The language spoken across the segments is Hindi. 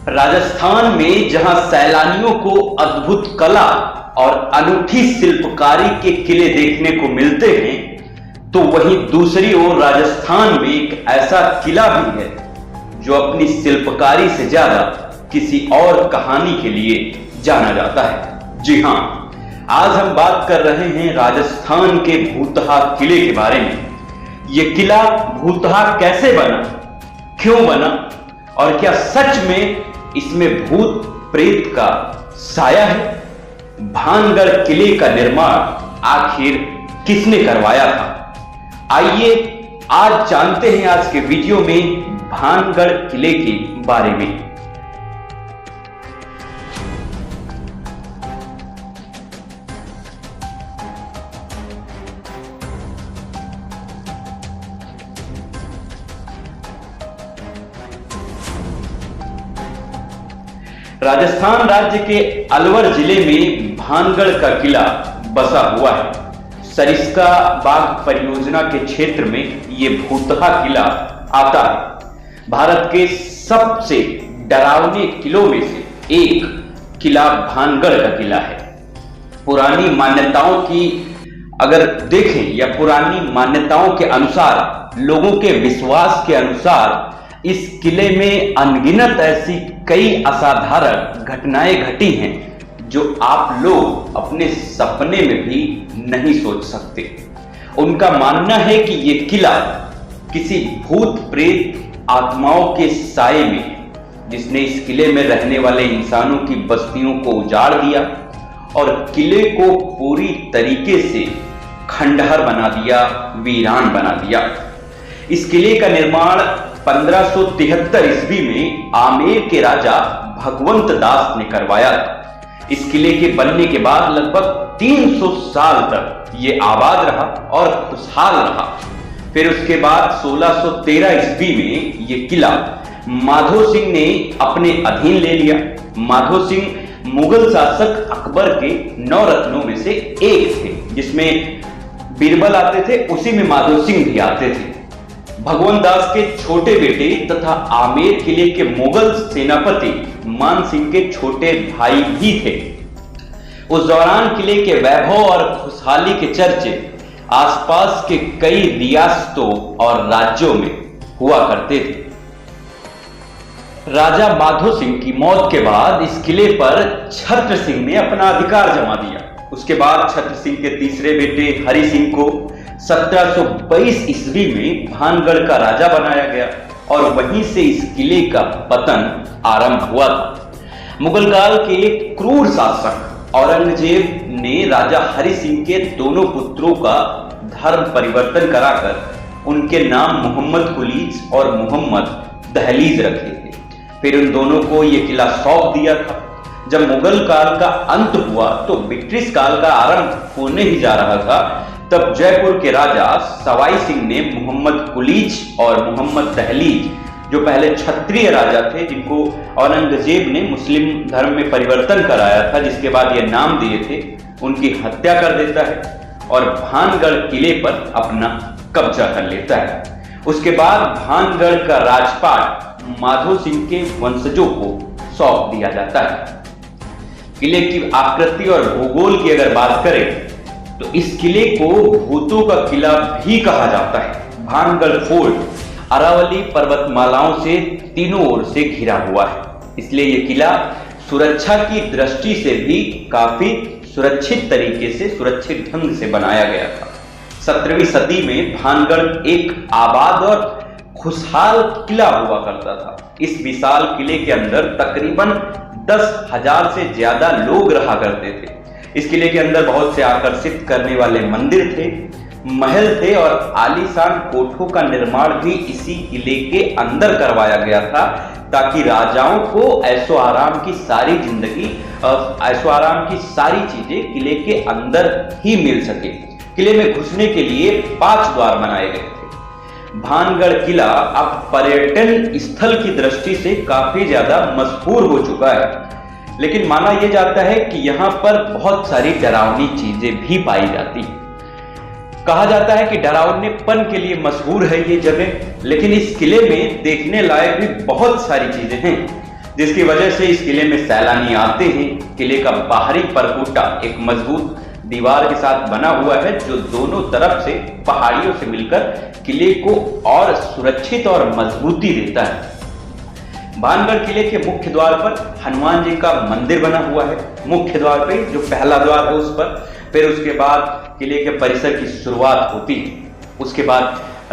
राजस्थान में जहां सैलानियों को अद्भुत कला और अनूठी शिल्पकारी के किले देखने को मिलते हैं, तो वहीं दूसरी ओर राजस्थान में एक ऐसा किला भी है जो अपनी शिल्पकारी से ज्यादा किसी और कहानी के लिए जाना जाता है। जी हां, आज हम बात कर रहे हैं राजस्थान के भूतहा किले के बारे में। यह किला भूतहा कैसे बना, क्यों बना और क्या सच में इसमें भूत प्रेत का साया है? भानगढ़ किले का निर्माण आखिर किसने करवाया था? आइए आज जानते हैं आज के वीडियो में भानगढ़ किले के बारे में। राजस्थान राज्य के अलवर जिले में भानगढ़ का किला बसा हुआ है। सरिस्का बाग परियोजना के क्षेत्र में यह भूतहा किला आता है। भारत के सबसे डरावने किलों में से एक किला भानगढ़ का किला है। पुरानी मान्यताओं की अगर देखें या पुरानी मान्यताओं के अनुसार, लोगों के विश्वास के अनुसार इस किले में अनगिनत ऐसी कई असाधारण घटनाएं घटी हैं जो आप लोग अपने सपने में भी नहीं सोच सकते। उनका मानना है कि यह किला किसी भूत प्रेत आत्माओं के साए में, जिसने इस किले में रहने वाले इंसानों की बस्तियों को उजाड़ दिया और किले को पूरी तरीके से खंडहर बना दिया, वीरान बना दिया। इस किले का निर्माण 1573 ईस्वी में आमेर के राजा भगवंत दास ने करवाया था। इस किले के बनने के बाद लगभग 300 साल तक ये आबाद रहा और खुशहाल रहा। फिर उसके बाद 1613 ईस्वी में ये किला माधो सिंह ने अपने अधीन ले लिया। माधो सिंह मुगल शासक अकबर के 9 रत्नों में से एक थे, जिसमें बीरबल आते थे, उसी में माधो सिंह भी आते थे। भगवंत दास के छोटे बेटे तथा आमेर किले के मुगल सेनापति मान सिंह के छोटे भाई भी थे। उस दौरान किले के वैभव और खुशहाली के चर्चे आसपास के कई रियासतों और राज्यों में हुआ करते थे। राजा माधो सिंह की मौत के बाद इस किले पर छत्र सिंह ने अपना अधिकार जमा दिया। उसके बाद छत्र सिंह के तीसरे बेटे हरि सिंह को 1722 ईस्वी में भानगढ़ का राजा बनाया गया और वहीं से इस किले का पतन आरंभ हुआ था। मुगल काल के एक क्रूर शासक औरंगजेब ने राजा हरि सिंह के दोनों पुत्रों का धर्म परिवर्तन कराकर उनके नाम मोहम्मद कुलीज और मोहम्मद दहलीज रखे थे। फिर उन दोनों को यह किला सौंप दिया था। जब मुगल काल का अंत हुआ तो ब्रिटिश काल का आरंभ होने ही जा रहा था, तब जयपुर के राजा सवाई सिंह ने मोहम्मद कुलीज और मोहम्मद दहलीज, जो पहले क्षत्रिय राजा थे जिनको औरंगजेब ने मुस्लिम धर्म में परिवर्तन कराया था, जिसके बाद ये नाम दिए थे, उनकी हत्या कर देता है और भानगढ़ किले पर अपना कब्जा कर लेता है। उसके बाद भानगढ़ का राजपाट माधो सिंह के वंशजों को सौंप दिया जाता है। किले की आकृति और भूगोल की अगर बात करें तो इस किले को भूतों का किला भी कहा जाता है। भानगढ़ फोर्ट अरावली पर्वतमालाओं से तीनों ओर से घिरा हुआ है, इसलिए यह किला सुरक्षा की दृष्टि से भी काफी सुरक्षित तरीके से, सुरक्षित ढंग से बनाया गया था। 17वीं सदी में भानगढ़ एक आबाद और खुशहाल किला हुआ करता था। इस विशाल किले के अंदर तकरीबन 10,000 से ज्यादा लोग रहा करते थे। इस किले के अंदर बहुत से आकर्षित करने वाले मंदिर थे, महल थे और आलीशान कोठों का निर्माण भी इसी किले के अंदर करवाया गया था, ताकि राजाओं को ऐशो आराम की सारी जिंदगी, ऐशो आराम की सारी चीजें किले के अंदर ही मिल सके। किले में घुसने के लिए 5 द्वार बनाए गए थे। भानगढ़ किला अब पर्यटन स्थल की दृष्टि से काफी ज्यादा मशहूर हो चुका है, लेकिन माना यह जाता है कि यहां पर बहुत सारी डरावनी चीजें भी पाई जाती हैं। कहा जाता है कि डरावनेपन के लिए मशहूर है ये जगह, लेकिन इस किले में देखने लायक भी बहुत सारी चीजें हैं। जिसकी वजह से इस किले में सैलानी आते हैं। किले का बाहरी परकोटा एक मजबूत दीवार के साथ बना हुआ है, जो दोनों तरफ से पहाड़ियों से मिलकर किले को और सुरक्षित और मजबूती देता है। भानगढ़ किले के मुख्य द्वार पर हनुमान जी का मंदिर बना हुआ है। मुख्य द्वार पे जो पहला द्वार है उस पर, फिर उसके बाद किले के परिसर की शुरुआत होती है। उसके बाद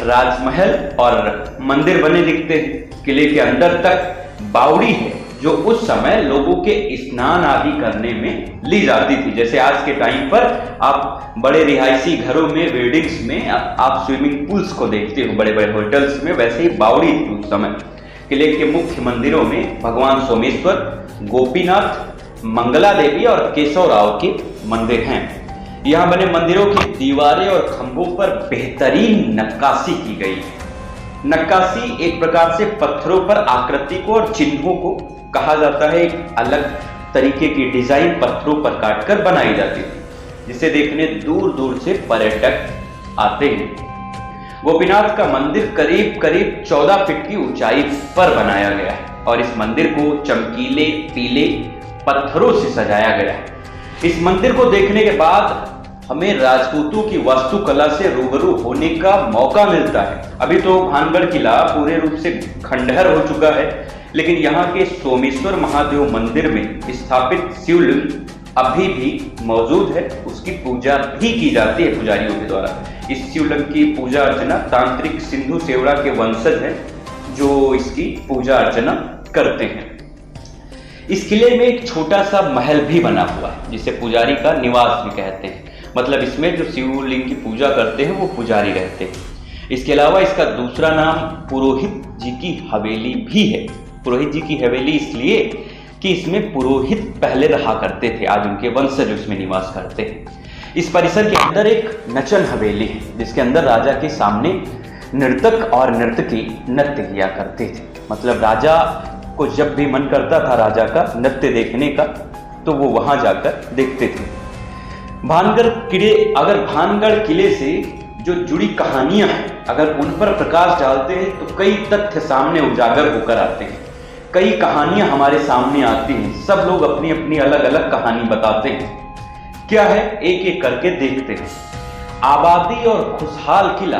राजमहल और मंदिर बने दिखते हैं। किले के अंदर तक बावड़ी है, जो उस समय लोगों के स्नान आदि करने में ली जाती थी। जैसे आज के टाइम पर आप बड़े रिहायशी घरों में, बिल्डिंग्स में आप स्विमिंग पूल्स को देखते हो, बड़े बड़े होटल्स में, वैसे ही बावड़ी थी उस समय। किले के मुख्य मंदिरों में भगवान सोमेश्वर, गोपीनाथ, मंगला देवी और केशव राव के मंदिर हैं। यहाँ बने मंदिरों की दीवारें और खंभों पर बेहतरीन नक्काशी की गई है। नक्काशी एक प्रकार से पत्थरों पर आकृति को और चिन्हों को कहा जाता है। एक अलग तरीके की डिजाइन पत्थरों पर काटकर बनाई जाती है, जिसे देखने दूर दूर से पर्यटक आते हैं। गोपीनाथ का मंदिर करीब करीब 14 फीट की ऊंचाई पर बनाया गया है और इस मंदिर को चमकीले पीले पत्थरों से सजाया गया है। इस मंदिर को देखने के बाद हमें राजपूतों की वास्तुकला से रूबरू होने का मौका मिलता है। अभी तो भानगढ़ किला पूरे रूप से खंडहर हो चुका है, लेकिन यहाँ के सोमेश्वर महादेव मंदिर में स्थापित शिवलिंग अभी भी मौजूद है। उसकी पूजा भी की जाती है पुजारियों के द्वारा। इस शिवलिंग की पूजा अर्चना तांत्रिक सिंधु सेवड़ा के वंशज हैं, जो इसकी पूजा अर्चना करते हैं। इस किले में एक छोटा सा महल भी बना हुआ है, जिसे पुजारी का निवास भी कहते हैं। मतलब इसमें जो शिवलिंग की पूजा करते हैं वो पुजारी रहते हैं। इसके अलावा इसका दूसरा नाम पुरोहित जी की हवेली भी है। पुरोहित जी की हवेली इसलिए कि इसमें पुरोहित पहले रहा करते थे, आज उनके वंशज उसमें निवास करते हैं। इस परिसर के अंदर एक नचन हवेली है, जिसके अंदर राजा के सामने नर्तक और नर्तकी नृत्य किया करते थे। मतलब राजा को जब भी मन करता था राजा का नृत्य देखने का, तो वो वहां जाकर देखते थे। भानगढ़ किले से जो जुड़ी कहानियां हैं, अगर उन पर प्रकाश डालते हैं तो कई तथ्य सामने उजागर होकर आते हैं। कई कहानियां हमारे सामने आती हैं। सब लोग अपनी अपनी अलग अलग कहानी बताते हैं। क्या है, एक एक करके देखते हैं। आबादी और खुशहाल किला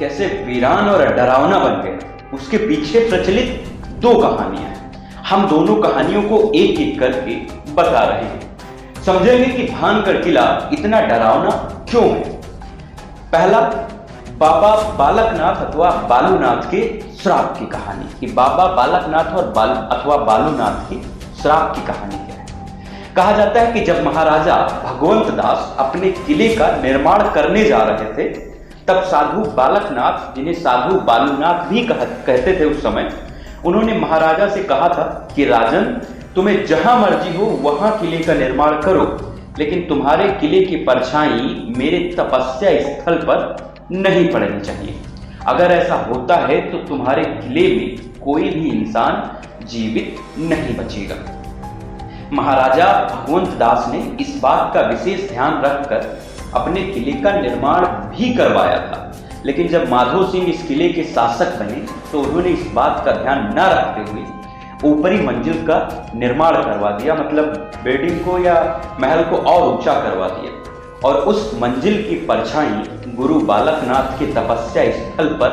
कैसे वीरान और डरावना बन गया, उसके पीछे प्रचलित 2 कहानियां हैं। हम दोनों कहानियों को एक एक करके बता रहे हैं। समझेंगे कि भानगढ़ किला इतना डरावना क्यों है। पहला, बाबा बालकनाथ अथवा बालूनाथ के श्राप की कहानी, कि बाबा बालकनाथ और बालूनाथ की श्राप की कहानी क्या है। कहा जाता है कि जब महाराजा भगवंत दास अपने किले का निर्माण करने जा रहे थे, तब साधु बालकनाथ, जिन्हें साधु बालूनाथ भी कहते थे उस समय, उन्होंने महाराजा से कहा था कि राजन, तुम्हें जहां मर्जी हो वहां किले का निर्माण करो, लेकिन तुम्हारे किले की परछाई मेरे तपस्या स्थल पर नहीं पड़नी चाहिए। अगर ऐसा होता है तो तुम्हारे किले में कोई भी इंसान जीवित नहीं बचेगा। महाराजा भगवंत दास ने इस बात का विशेष ध्यान रखकर अपने किले का निर्माण भी करवाया था, लेकिन जब माधो सिंह इस किले के शासक बने तो उन्होंने इस बात का ध्यान न रखते हुए ऊपरी मंजिल का निर्माण करवा दिया। मतलब बिल्डिंग को या महल को और ऊंचा करवा दिया और उस मंजिल की परछाई गुरु बालकनाथ के तपस्या स्थल पर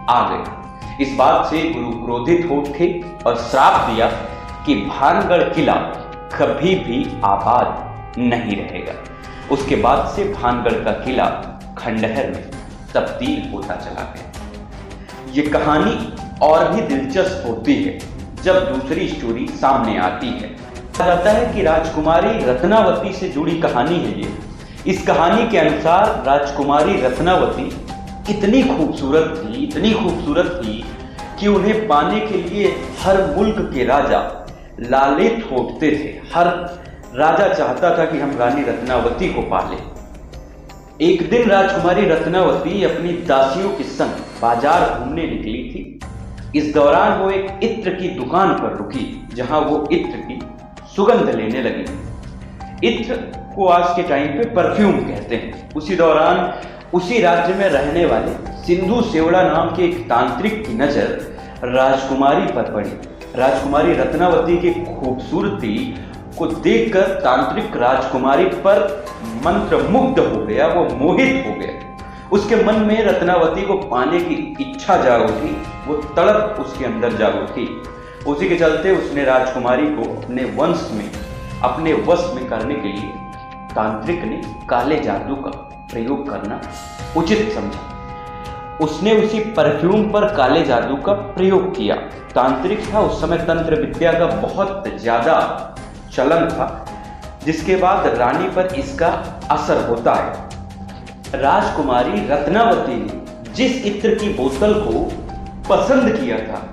आ गई। इस बात से गुरु क्रोधित हो उठे और श्राप दिया कि भानगढ़ किला कभी भी आबाद नहीं रहेगा। उसके बाद से भानगढ़ का किला खंडहर में तब्दील होता चला गया। ये कहानी और भी दिलचस्प होती है जब दूसरी स्टोरी सामने आती है। कहा जाता है कि राजकुमारी रत्नावती से जुड़ी कहानी है ये। इस कहानी के अनुसार राजकुमारी रत्नावती इतनी खूबसूरत थी कि उन्हें पाने के लिए हर मुल्क के राजा लालित होते थे। हर राजा चाहता था कि हम रानी रत्नावती को पालें। एक दिन राजकुमारी रत्नावती अपनी दासियों के संग बाजार घूमने निकली थी। इस दौरान वो एक इत्र की दुकान पर रुकी, जहां वो इत्र की सुगंध लेने लगी। इत्र को आज के टाइम पे परफ्यूम कहते हैं। उसी दौरान उसी राज्य में रहने वाले सिंधु सेवड़ा नाम के एक तांत्रिक की नजर राजकुमारी पर पड़ी। राजकुमारी रत्नावती की खूबसूरती को देखकर तांत्रिक राजकुमारी पर मंत्रमुग्ध हो गया, वो मोहित हो गया। उसके मन में रत्नावती को पाने की इच्छा जाग उठी, वो तड़प उसके अंदर जाग उठी। उसी के चलते उसने राजकुमारी को अपने वश में करने के लिए तांत्रिक ने काले जादू का प्रयोग करना उचित समझा। उसने उसी परफ्यूम पर काले जादू का प्रयोग किया। तांत्रिक था, उस समय तंत्र विद्या का बहुत ज्यादा चलन था, जिसके बाद रानी पर इसका असर होता है। राजकुमारी रत्नावती ने जिस इत्र की बोतल को पसंद किया था,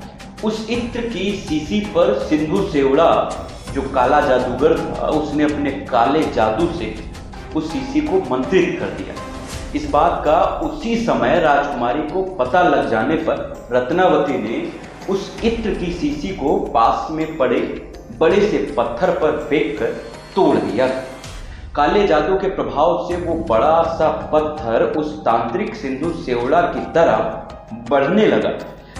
उस इत्र की शीशी पर सिंधु सेवड़ा जो काला जादूगर था, उसने अपने काले जादू से उस शीशी को मंत्रित कर दिया। इस बात का उसी समय राजकुमारी को पता लग जाने पर रत्नावती ने उस इत्र की शीशी को पास में पड़े बड़े से पत्थर पर फेंक कर तोड़ दिया। काले जादू के प्रभाव से वो बड़ा सा पत्थर उस तांत्रिक सिंधु सेवड़ा की तरह बढ़ने लगा।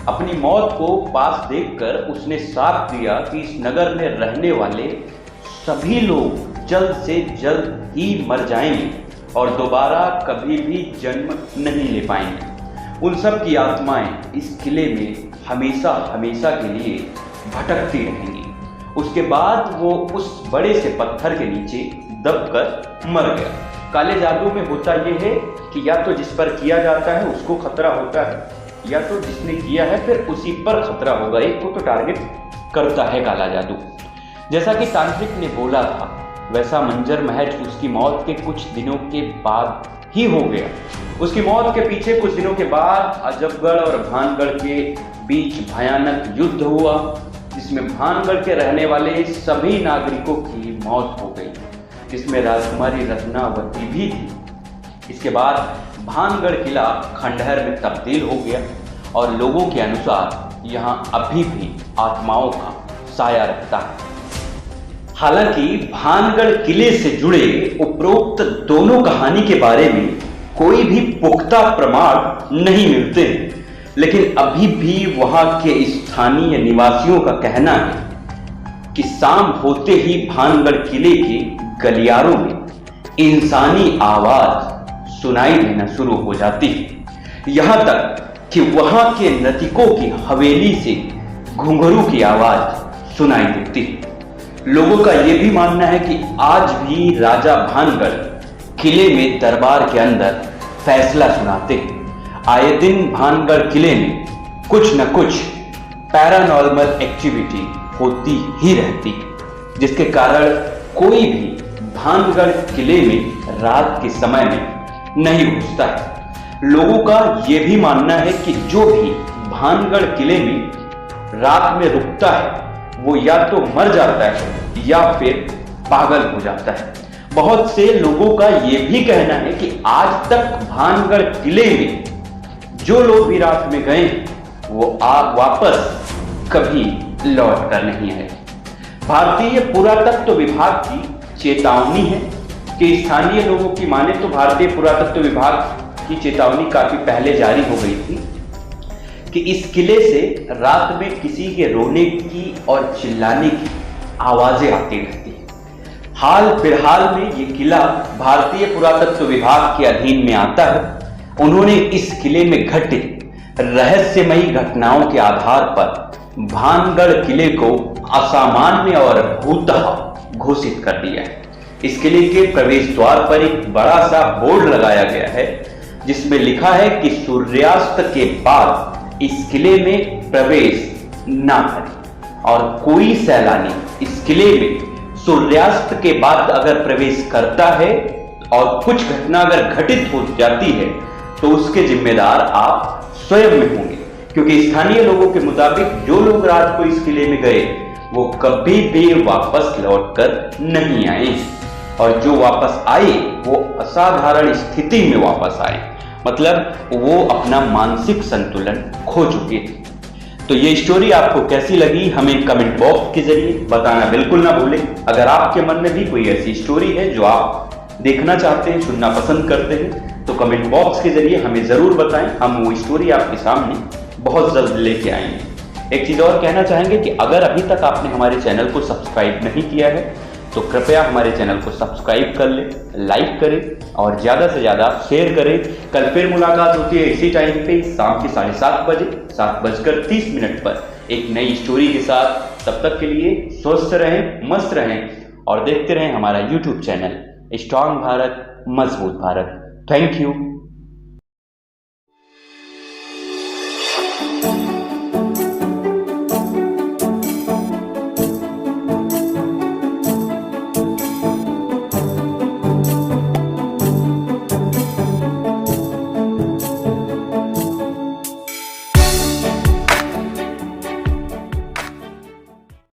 अपनी मौत को पास देखकर उसने साथ दिया कि इस नगर में रहने वाले सभी लोग जल्द से जल्द ही मर जाएंगे और दोबारा कभी भी जन्म नहीं ले पाएंगे। उन सब की आत्माएं इस किले में हमेशा हमेशा के लिए भटकती रहेंगी। उसके बाद वो उस बड़े से पत्थर के नीचे दबकर मर गया। काले जादू में होता यह है कि या तो जिस पर किया जाता है उसको खतरा होता है, या तो जिसने किया है फिर उसी पर खतरा होगा। एक को तो टारगेट करता है काला जादू। जैसा कि तांत्रिक ने बोला था, वैसा मंजर महज उसकी मौत के कुछ दिनों के बाद ही हो गया। उसकी मौत के पीछे कुछ दिनों के बाद अजबगढ़ और भानगढ़ के बीच भयानक युद्ध हुआ, जिसमें भानगढ़ के रहने वाले सभी नागरिकों की मौत हो गई, जिसमें राजकुमारी रत्नावती भी थी। इसके बाद भानगढ़ किला खंडहर में तब्दील हो गया और लोगों के अनुसार यहाँ अभी भी आत्माओं का साया रहता है। हालांकि भानगढ़ किले से जुड़े उपरोक्त दोनों कहानी के बारे में कोई भी पुख्ता प्रमाण नहीं मिलते, लेकिन अभी भी वहां के स्थानीय निवासियों का कहना है कि शाम होते ही भानगढ़ किले के गलियारों में इंसानी आवाज सुनाई देना शुरू हो जाती है। यहां तक कि वहां के नर्तकों की हवेली से घुंघरू की आवाज सुनाई देती है। लोगों का यह भी मानना है कि आज भी राजा भानगढ़ किले में दरबार के अंदर फैसला सुनाते हैं। आए दिन भानगढ़ किले में कुछ न कुछ पैरानॉर्मल एक्टिविटी होती ही रहती है, जिसके कारण कोई भी भानगढ़ किले में रात के समय में नहीं घुसता है। लोगों का यह भी मानना है कि जो भी भानगढ़ किले में रात में रुकता है वो या तो मर जाता है या फिर पागल हो जाता है। बहुत से लोगों का यह भी कहना है कि आज तक भानगढ़ किले में जो लोग भी रात में गए वो वापस कभी लौट कर नहीं आए। भारतीय पुरातत्व विभाग की चेतावनी है कि स्थानीय लोगों की माने तो भारतीय पुरातत्व विभाग की चेतावनी काफी पहले जारी हो गई थी कि इस किले से रात में किसी के रोने की और चिल्लाने की आवाजें आती रहती हैं। हाल फिलहाल में ये किला भारतीय पुरातत्व विभाग के अधीन में आता है। उन्होंने इस किले में घटित रहस्यमयी घटनाओं के आधार पर भानगढ़ किले को असामान्य और भूतहा घोषित कर दिया है। इस किले के प्रवेश द्वार पर एक बड़ा सा बोर्ड लगाया गया है, जिसमें लिखा है कि सूर्यास्त के बाद इस किले में प्रवेश ना करें और कोई सैलानी इस किले में सूर्यास्त के बाद अगर प्रवेश करता है और कुछ घटना अगर घटित हो जाती है तो उसके जिम्मेदार आप स्वयं में होंगे, क्योंकि स्थानीय लोगों के मुताबिक जो लोग रात को इस किले में गए वो कभी भी वापस लौटकर नहीं आए और जो वापस आए वो असाधारण स्थिति में वापस आए, मतलब वो अपना मानसिक संतुलन खो चुके थे। तो ये स्टोरी आपको कैसी लगी हमें कमेंट बॉक्स के जरिए बताना बिल्कुल ना भूलें। अगर आपके मन में भी कोई ऐसी स्टोरी है जो आप देखना चाहते हैं, सुनना पसंद करते हैं, तो कमेंट बॉक्स के जरिए हमें जरूर बताएं। हम वो स्टोरी आपके सामने बहुत जल्द लेके आएंगे। एक चीज़ और कहना चाहेंगे कि अगर अभी तक आपने हमारे चैनल को सब्सक्राइब नहीं किया है तो कृपया हमारे चैनल को सब्सक्राइब कर लें, लाइक करें और ज़्यादा से ज़्यादा शेयर करें। कल फिर मुलाकात होती है इसी टाइम पे शाम के 7:30 बजे 7:30 पर एक नई स्टोरी के साथ। तब तक के लिए स्वस्थ रहें, मस्त रहें और देखते रहें हमारा YouTube चैनल स्ट्रॉन्ग भारत मजबूत भारत। Thank you.